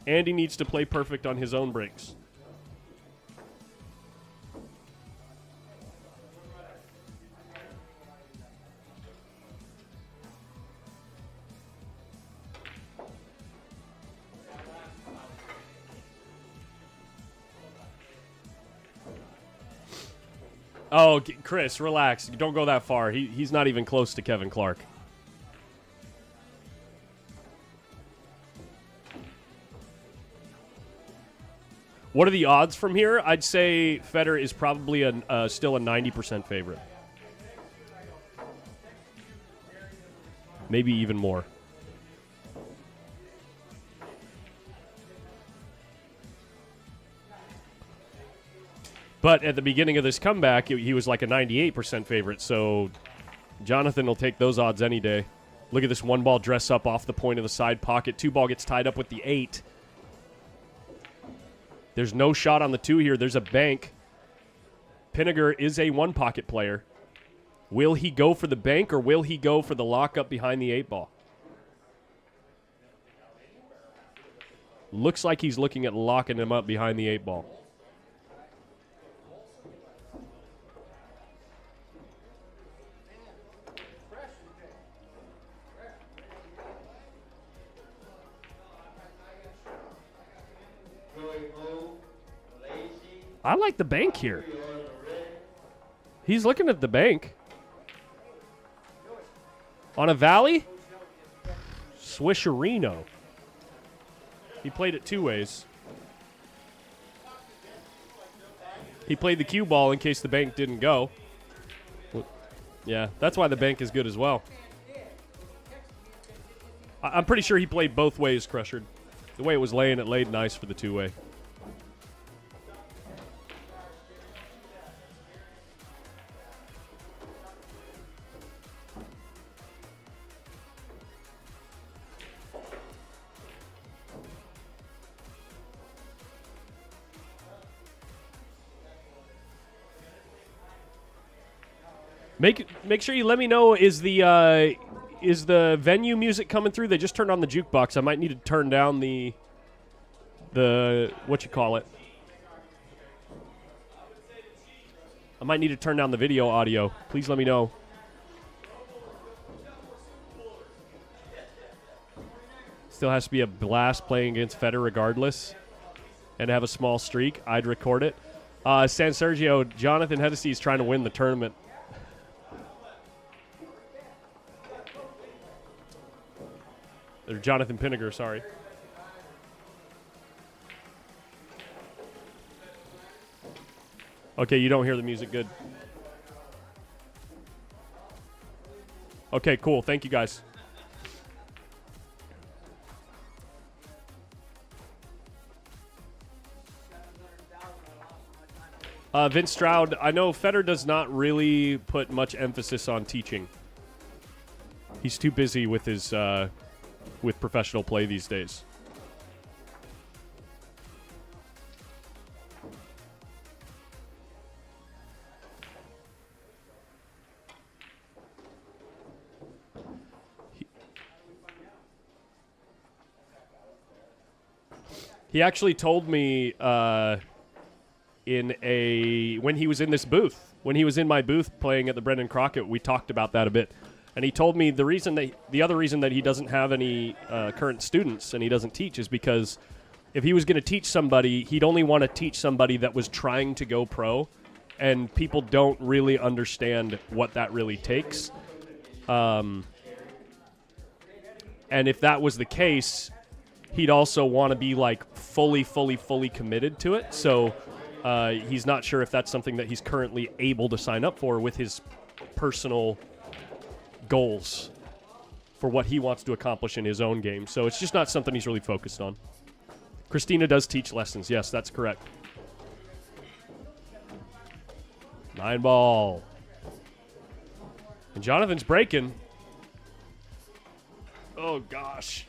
And he needs to play perfect on his own breaks. Oh, Chris, relax. Don't go that far. He's not even close to Kevin Clark. What are the odds from here? I'd say Fedor is probably still a 90% favorite. Maybe even more. But at the beginning of this comeback, he was like a 98% favorite, so Jonathan will take those odds any day. Look at this one ball dress up off the point of the side pocket. 2 ball gets tied up with the 8. There's no shot on the 2 here. There's a bank. Pinniger is a 1 pocket player. Will he go for the bank or will he go for the lockup behind the 8 ball? Looks like he's looking at locking him up behind the 8 ball. I like the bank here. He's looking at the bank. On a valley? Swisherino. He played it 2 ways. He played the cue ball in case the bank didn't go. Yeah, that's why the bank is good as well. I'm pretty sure he played both ways, Crusher. The way it was laying, it laid nice for the 2-way. Make sure you let me know, is the venue music coming through? They just turned on the jukebox. I might need to turn down the what you call it. I might need to turn down the video audio. Please let me know. Still has to be a blast playing against Fedor regardless. And have a small streak. I'd record it. San Sergio, Jonathan Hennessee is trying to win the tournament. Or Jonathan Pinniger, sorry. Okay, you don't hear the music good. Okay, cool. Thank you, guys. Vince Stroud, I know Fedor does not really put much emphasis on teaching. He's too busy with his with professional play these days. He actually told me when he was in this booth, when he was in my booth playing at the Brendan Crockett, we talked about that a bit. And he told me the other reason that he doesn't have any current students and he doesn't teach is because if he was going to teach somebody, he'd only want to teach somebody that was trying to go pro, and people don't really understand what that really takes. And if that was the case, he'd also want to be like fully committed to it. So he's not sure if that's something that he's currently able to sign up for with his personal goals for what he wants to accomplish in his own game. So it's just not something he's really focused on. Christina does teach lessons. Yes, that's correct. 9 ball. And Jonathan's breaking. Oh, gosh.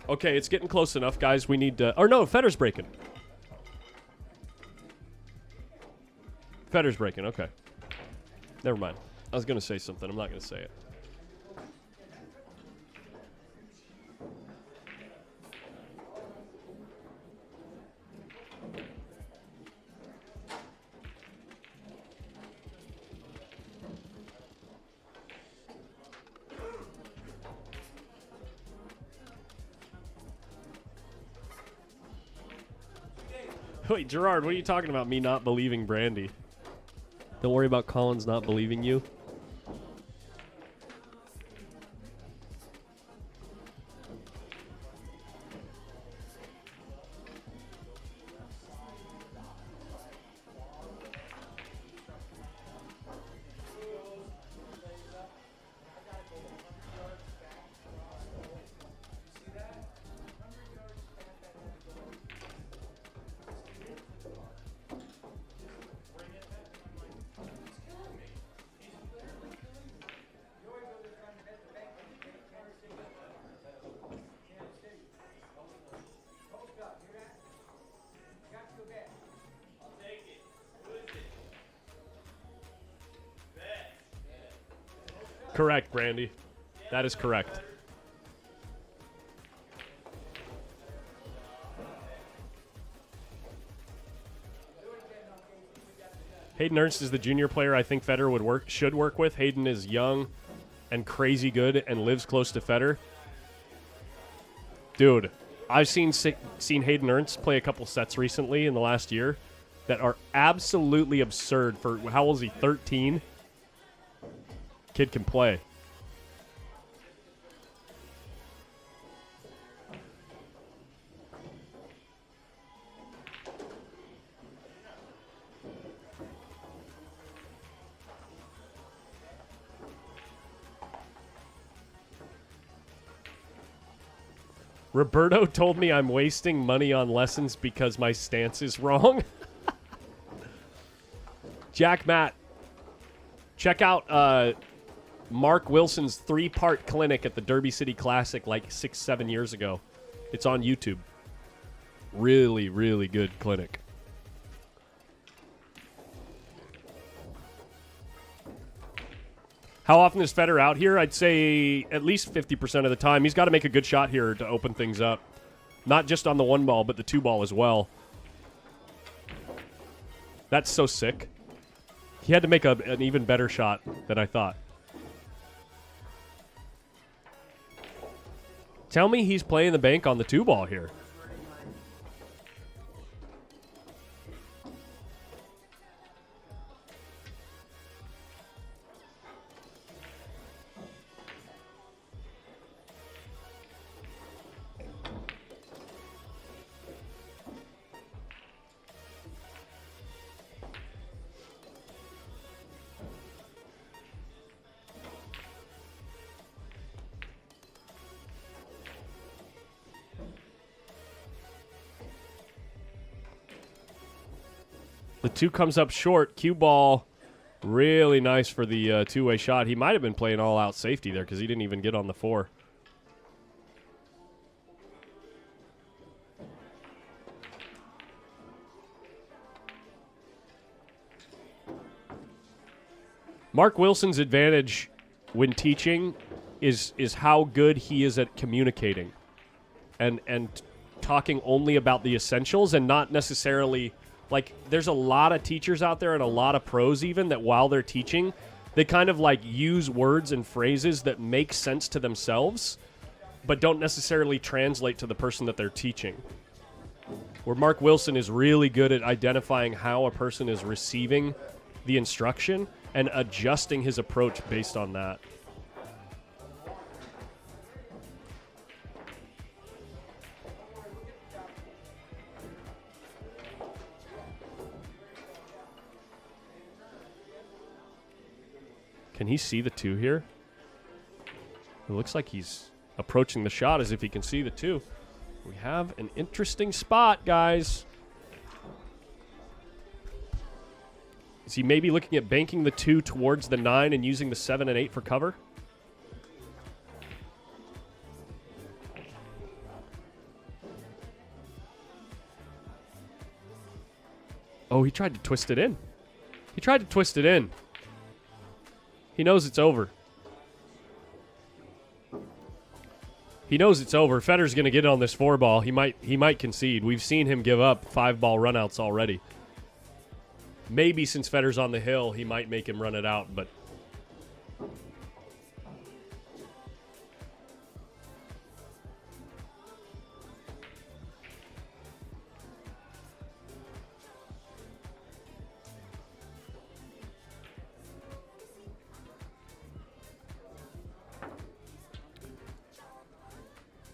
Okay, it's getting close enough, guys. We need to... Or no, Fedor's breaking. Fedor's breaking, okay. Never mind. I was going to say something. I'm not going to say it. Wait, Gerard, what are you talking about? Me not believing Brandy? Don't worry about Collins not believing you. Correct, Brandy. That is correct. Hayden Ernst is the junior player I think Fedor should work with. Hayden is young and crazy good and lives close to Fedor. Dude, I've seen Hayden Ernst play a couple sets recently in the last year that are absolutely absurd for how old is he? 13. Kid can play. Roberto told me I'm wasting money on lessons because my stance is wrong. Jack Matt, check out Mark Wilson's 3-part clinic at the Derby City Classic like 6-7 years ago. It's on YouTube. Really, really good clinic. How often is Fedor out here? I'd say at least 50% of the time. He's got to make a good shot here to open things up. Not just on the 1 ball, but the 2 ball as well. That's so sick. He had to make an even better shot than I thought. Tell me he's playing the bank on the 2 ball here. The 2 comes up short. Cue ball, really nice for the two-way shot. He might have been playing all-out safety there because he didn't even get on the 4. Mark Wilson's advantage when teaching is how good he is at communicating and talking only about the essentials and not necessarily... Like, there's a lot of teachers out there and a lot of pros even that while they're teaching, they kind of like use words and phrases that make sense to themselves, but don't necessarily translate to the person that they're teaching. Where Mark Wilson is really good at identifying how a person is receiving the instruction and adjusting his approach based on that. Can he see the 2 here? It looks like he's approaching the shot as if he can see the 2. We have an interesting spot, guys. Is he maybe looking at banking the 2 towards the 9 and using the 7 and 8 for cover? Oh, he tried to twist it in. He tried to twist it in. He knows it's over. He knows it's over. Fedor's going to get on this 4 ball. He might concede. We've seen him give up 5 ball runouts already. Maybe since Fedor's on the hill, he might make him run it out, but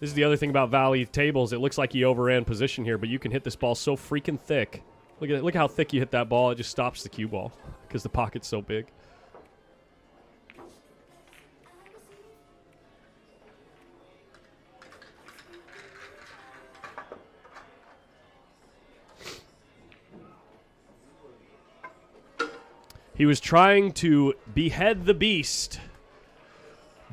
This is the other thing about Valley tables. It looks like he overran position here, but you can hit this ball so freaking thick. Look at it. Look how thick you hit that ball. It just stops the cue ball because the pocket's so big. He was trying to behead the beast.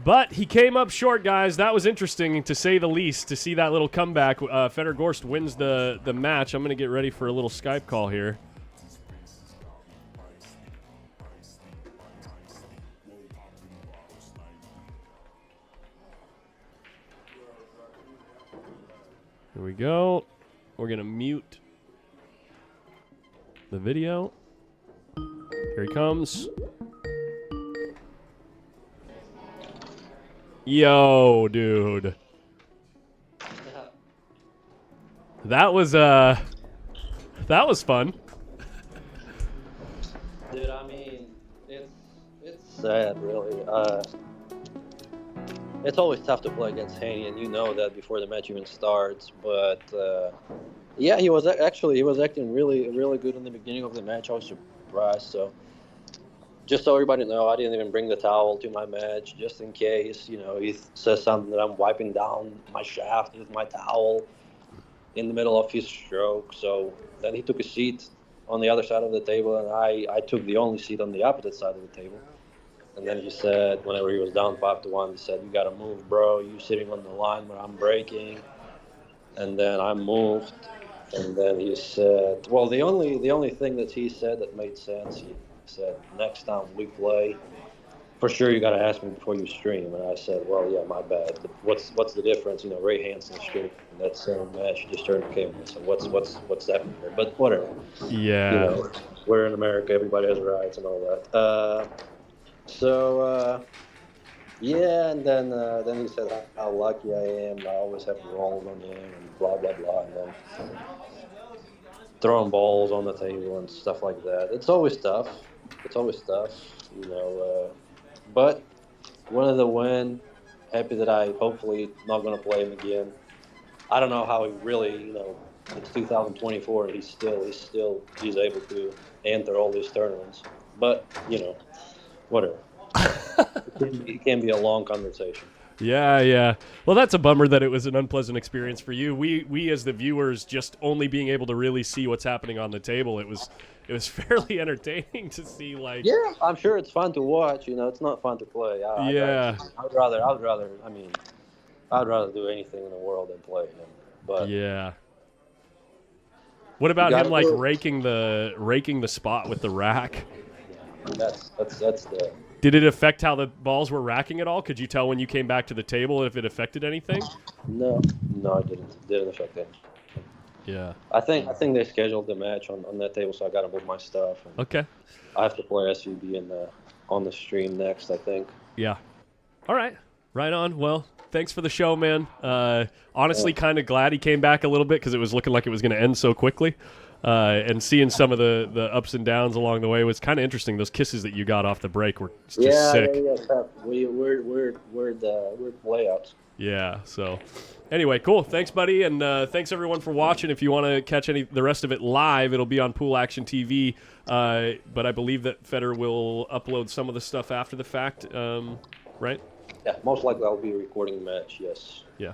But he came up short, guys. That was interesting, to say the least, to see that little comeback. Fedor Gorst wins the match. I'm going to get ready for a little Skype call here. Here we go. We're going to mute the video. Here he comes. Yo, dude. That was fun. Dude, I mean, it's sad, really. It's always tough to play against Haney, and you know that before the match even starts. But yeah, he was acting really, really good in the beginning of the match. I was surprised. So, just so everybody know, I didn't even bring the towel to my match, just in case, you know, he says something that I'm wiping down my shaft with my towel in the middle of his stroke. So then he took a seat on the other side of the table, and I took the only seat on the opposite side of the table. And then he said, whenever he was down 5-1, he said, "You got to move, bro. You sitting on the line where I'm breaking." And then I moved. And then he said, well, the only thing that he said that made sense, he said, "Next time we play, for sure you got to ask me before you stream." And I said, "Well, yeah, my bad. But what's the difference? You know, Ray Hansen streamed that same match, just turned the camera. So what's that for?" But whatever. Yeah. You know, we're in America. Everybody has rights and all that. Yeah, and then he said how lucky I am. I always have rolls on him and blah blah blah, and then throwing balls on the table and stuff like that. It's always tough. You know. But wanted to win. Happy that I hopefully not going to play him again. I don't know how he really, you know, it's 2024 and he's able to enter all these tournaments. But you know, whatever. It can be a long conversation. Yeah. Well, that's a bummer that it was an unpleasant experience for you. We as the viewers, just only being able to really see what's happening on the table, it was fairly entertaining to see. Like, yeah, I'm sure it's fun to watch. You know, it's not fun to play. I'd rather do anything in the world than play him. But yeah. What about him like raking the spot with the rack? That's the. Did it affect how the balls were racking at all? Could you tell when you came back to the table if it affected anything? No, it didn't. It didn't affect anything. Yeah. I think they scheduled the match on that table, so I got to move my stuff. Okay. I have to play SUB on the stream next, I think. Yeah. All right. Right on. Well, thanks for the show, man. Honestly, kind of glad he came back a little bit because it was looking like it was going to end so quickly. And seeing some of the ups and downs along the way was kind of interesting. Those kisses that you got off the break were just sick. Yeah. We're layouts. Yeah. So, anyway, cool. Thanks, buddy, and thanks everyone for watching. If you want to catch the rest of it live, it'll be on Pool Action TV. But I believe that Fedor will upload some of the stuff after the fact, right? Yeah, most likely I'll be recording the match. Yes. Yeah.